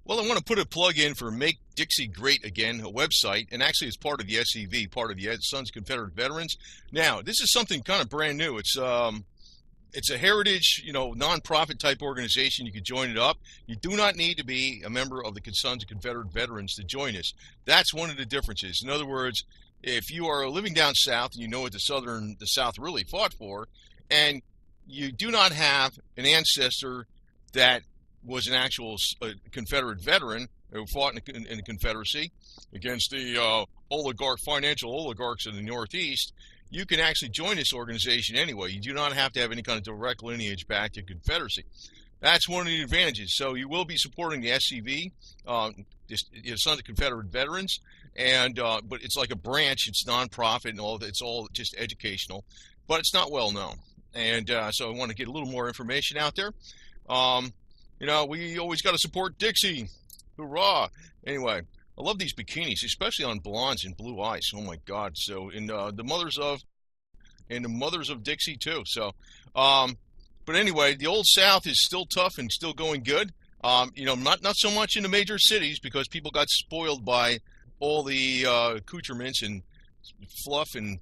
Well, I want to put a plug in for Make Dixie Great Again, a website, and actually it's part of the SCV, part of the Sons of Confederate Veterans. Now, this is something kind of brand new. It's a heritage, nonprofit type organization. You can join it up. You do not need to be a member of the Sons of Confederate Veterans to join us. That's one of the differences. In other words, if you are living down south and you know what the South really fought for, and you do not have an ancestor that was an actual Confederate veteran who fought in the Confederacy against the financial oligarchs in the Northeast, you can actually join this organization anyway. You do not have to have any kind of direct lineage back to Confederacy. That's one of the advantages. So you will be supporting the SCV, Sons of Confederate Veterans, and but it's like a branch. It's nonprofit and all. It's all just educational, but it's not well known. And so I want to get a little more information out there. We always got to support Dixie. Hoorah! Anyway, I love these bikinis, especially on blondes and blue eyes. Oh my God! So, the mothers of Dixie too. So, but anyway, the old South is still tough and still going good. Not so much in the major cities because people got spoiled by all the accoutrements and fluff and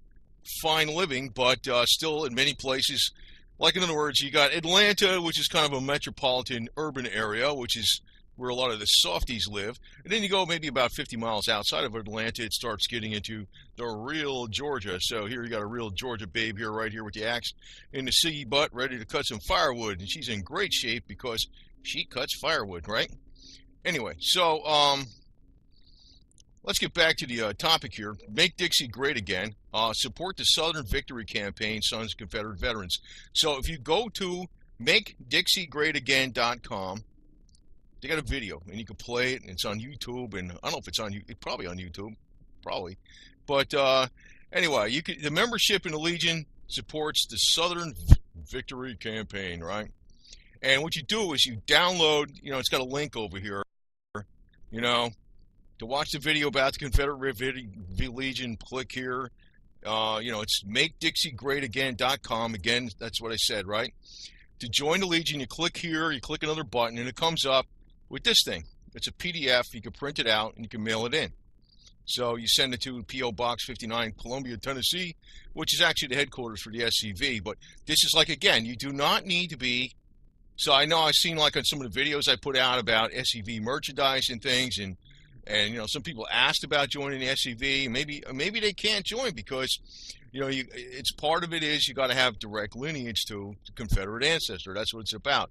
fine living, but still in many places. Like, in other words, you got Atlanta, which is kind of a metropolitan urban area, which is where a lot of the softies live. And then you go maybe about 50 miles outside of Atlanta, it starts getting into the real Georgia. So here you got a real Georgia babe here, right here with the axe in the ciggy butt, ready to cut some firewood. And she's in great shape because she cuts firewood, right? Anyway, so let's get back to the topic here. Make Dixie Great Again. Support the Southern Victory Campaign, Sons of Confederate Veterans. So if you go to MakeDixieGreatAgain.com, they got a video, and you can play it, and it's on YouTube, and I don't know if it's probably on YouTube, probably. But anyway, the membership in the Legion supports the Southern Victory Campaign, right? And what you do is you download, it's got a link over here, to watch the video about the Confederate Legion. Click here. It's MakeDixieGreatAgain.com. Again, that's what I said, right? To join the Legion, you click here, you click another button, and it comes up with this thing. It's a PDF. You can print it out, and you can mail it in. So you send it to P.O. Box 59, Columbia, Tennessee, which is actually the headquarters for the SCV. But this is like, again, you do not need to be. So I know I've seen, like, on some of the videos I put out about SCV merchandise and things, and some people asked about joining the SCV. Maybe they can't join because it's part of it is you got to have direct lineage to the Confederate ancestor. That's what it's about.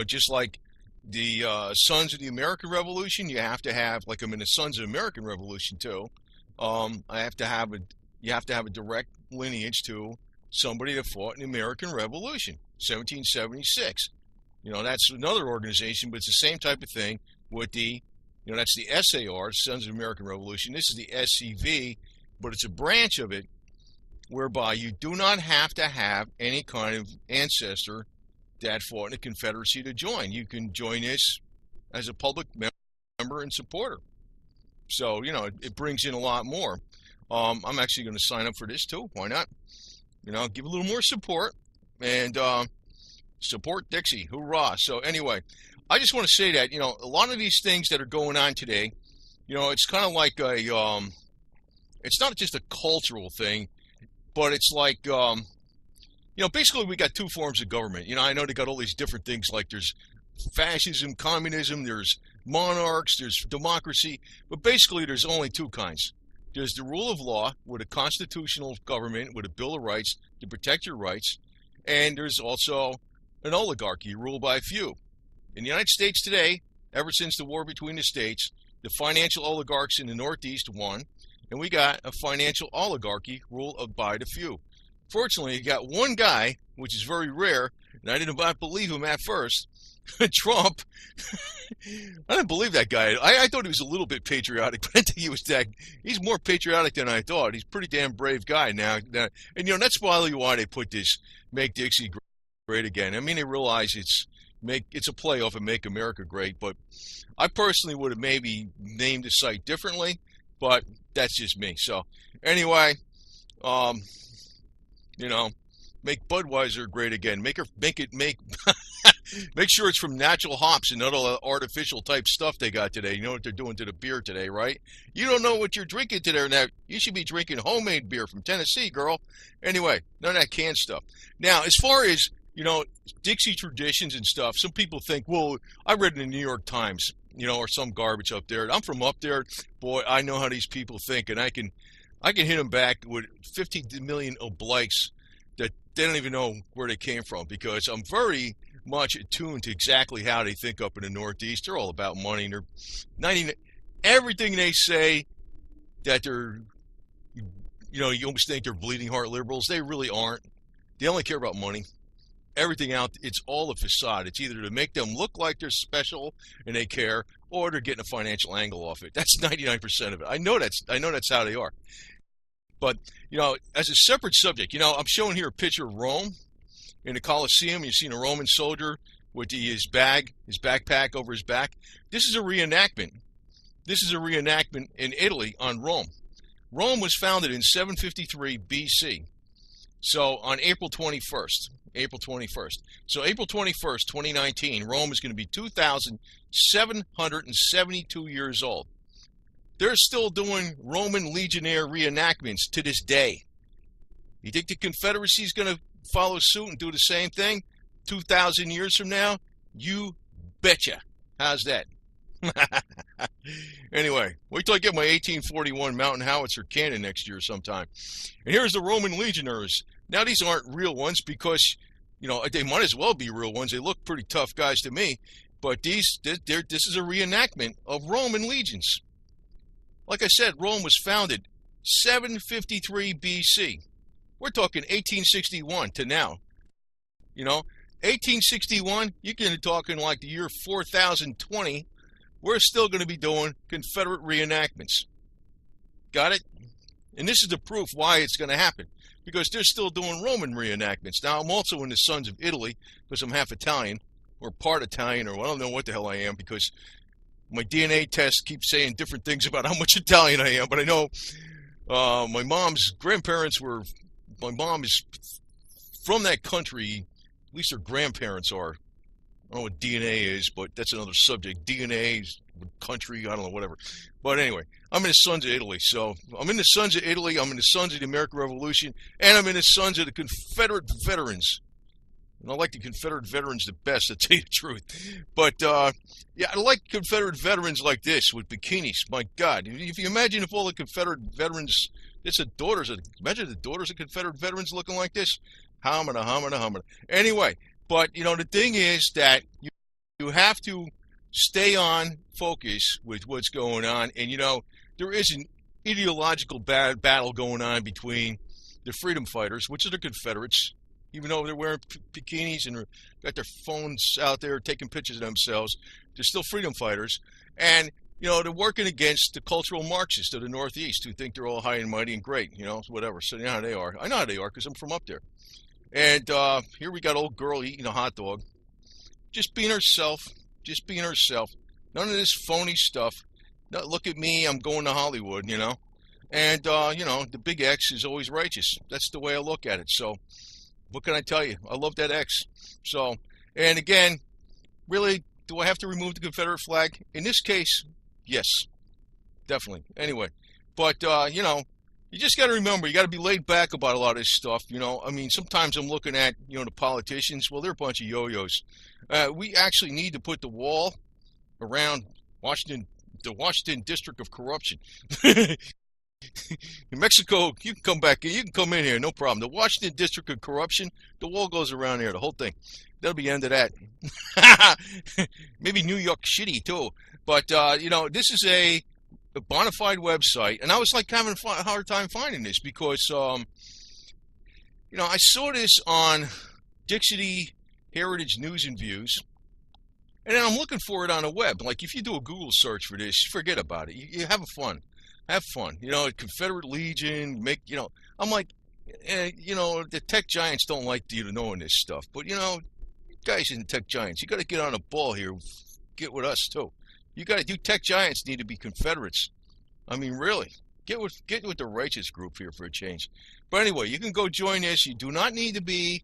Just like the Sons of the American Revolution, you have to have, like I'm in the Sons of the American Revolution too. You have to have a direct lineage to somebody that fought in the American Revolution, 1776. That's another organization, but it's the same type of thing with the that's the SAR, Sons of the American Revolution. This is the SCV, but it's a branch of it whereby you do not have to have any kind of ancestor that fought in the Confederacy to join. You can join this as a public member and supporter. So, it brings in a lot more. I'm actually going to sign up for this too. Why not? Give a little more support and support Dixie. Hoorah. So anyway, I just want to say that, a lot of these things that are going on today, it's kind of like it's not just a cultural thing, but it's like, basically we got two forms of government. I know they got all these different things, like there's fascism, communism, there's monarchs, there's democracy, but basically there's only two kinds. There's the rule of law with a constitutional government with a Bill of Rights to protect your rights, and there's also an oligarchy ruled by a few. In the United States today, ever since the war between the states, the financial oligarchs in the Northeast won, and we got a financial oligarchy ruled by the few. Fortunately, you got one guy, which is very rare, and I did not believe him at first, Trump. I didn't believe that guy. I thought he was a little bit patriotic, but I think he's more patriotic than I thought. He's a pretty damn brave guy now. And that's probably why they put this Make Dixie Great Again. I mean, they realize it's a play off of Make America Great, but I personally would have maybe named the site differently, but that's just me. So anyway, make Budweiser great again. Make Make sure it's from natural hops and not all the artificial type stuff they got today. You know what they're doing to the beer today, right? You don't know what you're drinking today. Now, you should be drinking homemade beer from Tennessee, girl. Anyway, none of that canned stuff. Now, as far as, Dixie traditions and stuff, some people think, well, I read in the New York Times, or some garbage up there. I'm from up there. Boy, I know how these people think, and I can hit them back with 50 million oblikes that they don't even know where they came from, because I'm very much attuned to exactly how they think up in the Northeast. They're all about money. And they're everything they say that they're, you almost think they're bleeding heart liberals. They really aren't. They only care about money. Everything out, it's all a facade. It's either to make them look like they're special and they care, or they're getting a financial angle off it. That's 99% of it. I know that's how they are. But, as a separate subject, I'm showing here a picture of Rome in the Colosseum. You've seen a Roman soldier with his backpack over his back. This is a reenactment. This is a reenactment in Italy on Rome. Rome was founded in 753 BC. So on April 21st. So April 21st, 2019, Rome is going to be 2,772 years old. They're still doing Roman legionnaire reenactments to this day. You think the Confederacy is going to follow suit and do the same thing 2,000 years from now? You betcha. How's that? Anyway, wait till I get my 1841 Mountain Howitzer cannon next year sometime. And here's the Roman legionnaires. Now, these aren't real ones because, they might as well be real ones. They look pretty tough guys to me. But this is a reenactment of Roman legions. Like I said, Rome was founded 753 BC. We're talking 1861 to now. 1861, you're going to be talking like the year 4020. We're still going to be doing Confederate reenactments. Got it? And this is the proof why it's going to happen. Because they're still doing Roman reenactments. Now, I'm also in the Sons of Italy, because I'm half Italian, or part Italian, or I don't know what the hell I am, because my DNA test keeps saying different things about how much Italian I am. But I know my mom's grandparents my mom is from that country, at least her grandparents are. I don't know what DNA is, but that's another subject. DNA is country, I don't know, whatever. But anyway, I'm in the Sons of Italy. So I'm in the Sons of Italy, I'm in the Sons of the American Revolution, and I'm in the Sons of the Confederate Veterans. And I like the Confederate veterans the best, to tell you the truth. But, yeah, I like Confederate veterans like this with bikinis. My God. If you imagine if all the Confederate veterans, imagine the daughters of Confederate veterans looking like this. Hamina, hamina, hamina. Anyway, but, the thing is that you have to stay on focus with what's going on. And, there is an ideological battle going on between the freedom fighters, which are the Confederates, even though they're wearing bikinis and got their phones out there taking pictures of themselves. They're still freedom fighters. And, they're working against the cultural Marxists of the Northeast who think they're all high and mighty and great, whatever. So you know how they are. I know how they are because I'm from up there. And here we got old girl eating a hot dog. Just being herself. Just being herself. None of this phony stuff. No, look at me, I'm going to Hollywood, And, the big X is always righteous. That's the way I look at it. So, what can I tell you? I love that X. So, and again, really, do I have to remove the Confederate flag? In this case, yes. Definitely. Anyway, but, you just got to remember, you got to be laid back about a lot of this stuff, I mean, sometimes I'm looking at, the politicians. Well, they're a bunch of yo-yos. We actually need to put the wall around the Washington District of Corruption. In Mexico, you can come back in. You can come in here, no problem. The Washington District of Corruption, the wall goes around here, the whole thing. That'll be the end of that. Maybe New York City, too. But, this is a bona fide website. And I was, having a hard time finding this because, I saw this on Dixie Heritage News and Views. And then I'm looking for it on the web. Like, if you do a Google search for this, forget about it. You have fun. Have fun. Confederate Legion, I'm like, the tech giants don't like you knowing this stuff. But, guys in tech giants, you got to get on a ball here. Get with us, too. You tech giants need to be Confederates. I mean, really. Get with the righteous group here for a change. But anyway, you can go join this. You do not need to be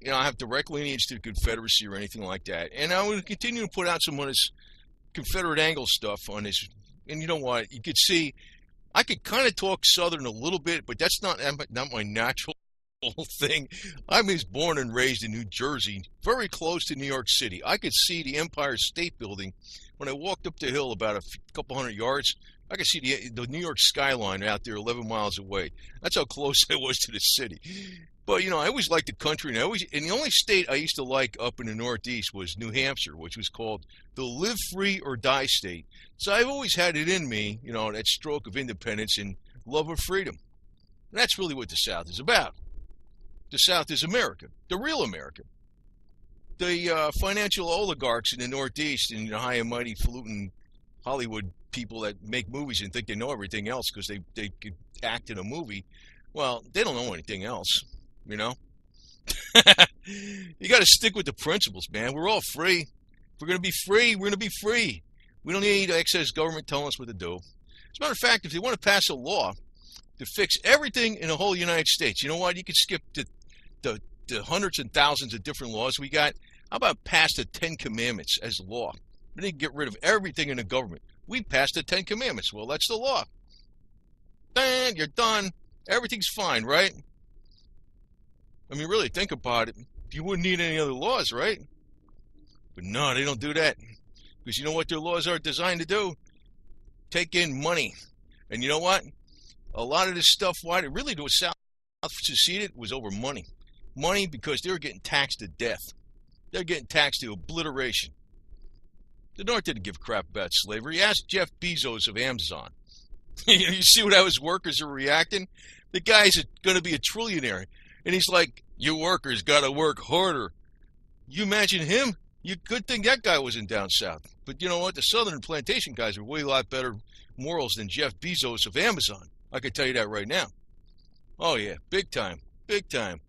I have direct lineage to the Confederacy or anything like that. And I'm going to continue to put out some of this Confederate angle stuff on this. And you know what? You could see I could kind of talk Southern a little bit, but that's not my natural thing. I was born and raised in New Jersey, very close to New York City. I could see the Empire State Building when I walked up the hill about a couple hundred yards. I could see the New York skyline out there 11 miles away. That's how close I was to the city. But, I always liked the country, and the only state I used to like up in the Northeast was New Hampshire, which was called the live free or die state. So I've always had it in me, that stroke of independence and love of freedom. And that's really what the South is about. The South is America, the real America. The financial oligarchs in the Northeast and the high and mighty falutin Hollywood people that make movies and think they know everything else because they could act in a movie, well, they don't know anything else, You got to stick with the principles, man. We're all free. If we're going to be free, we're going to be free. We don't need excess government telling us what to do. As a matter of fact, if they want to pass a law to fix everything in the whole United States, you know what? You could skip the hundreds and thousands of different laws we got. How about pass the 10 Commandments as law? We need to get rid of everything in the government. We passed the 10 Commandments. Well, that's the law. Then you're done. Everything's fine, right? I mean, really, think about it. You wouldn't need any other laws, right? But no, they don't do that. Because you know what their laws are designed to do? Take in money. And you know what? A lot of this stuff, why it really the South seceded was over money. Money because they were getting taxed to death. They're getting taxed to obliteration. The North didn't give a crap about slavery. Ask Jeff Bezos of Amazon. You see how his workers are reacting? The guy's going to be a trillionaire. And he's like, you workers got to work harder. You imagine him? Good thing that guy wasn't down south. But you know what? The southern plantation guys are way a lot better morals than Jeff Bezos of Amazon. I can tell you that right now. Oh, yeah. Big time. Big time.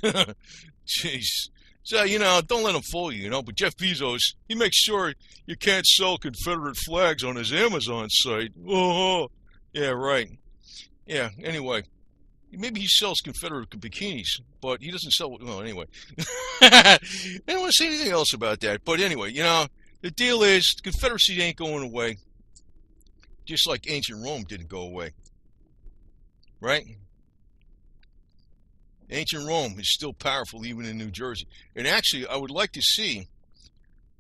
Jeez. So, don't let him fool you, But Jeff Bezos, he makes sure you can't sell Confederate flags on his Amazon site. Oh, yeah, right. Yeah, anyway. Maybe he sells Confederate bikinis, but he doesn't sell... Well, anyway. I don't want to say anything else about that. But anyway, the deal is the Confederacy ain't going away. Just like ancient Rome didn't go away. Right? Ancient Rome is still powerful even in New Jersey. And actually, I would like to see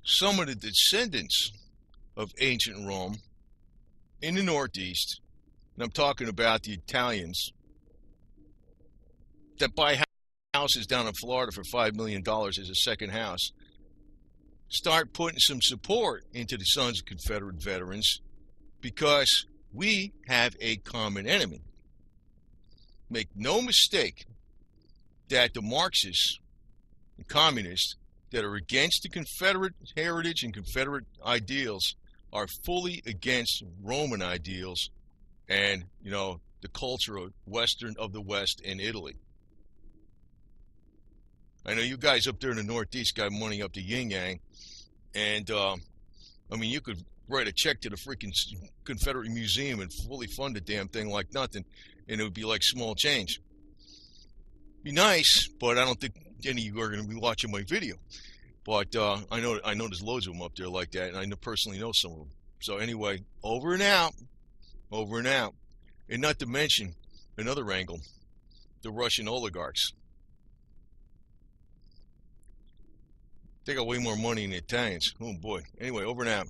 some of the descendants of ancient Rome in the Northeast, and I'm talking about the Italians, that buy houses down in Florida for $5 million as a second house, start putting some support into the Sons of Confederate Veterans because we have a common enemy. Make no mistake that the Marxists and communists that are against the Confederate heritage and Confederate ideals are fully against Roman ideals and, the culture of the West in Italy. I know you guys up there in the Northeast got money up to yin yang, and you could write a check to the freaking Confederate Museum and fully fund the damn thing like nothing, and it would be like small change. Be nice, but I don't think any of you are going to be watching my video. But I know there's loads of them up there like that, and I personally know some of them. So anyway, over and out, and not to mention another angle, the Russian oligarchs. They got way more money than the Italians. Oh boy. Anyway, over and out.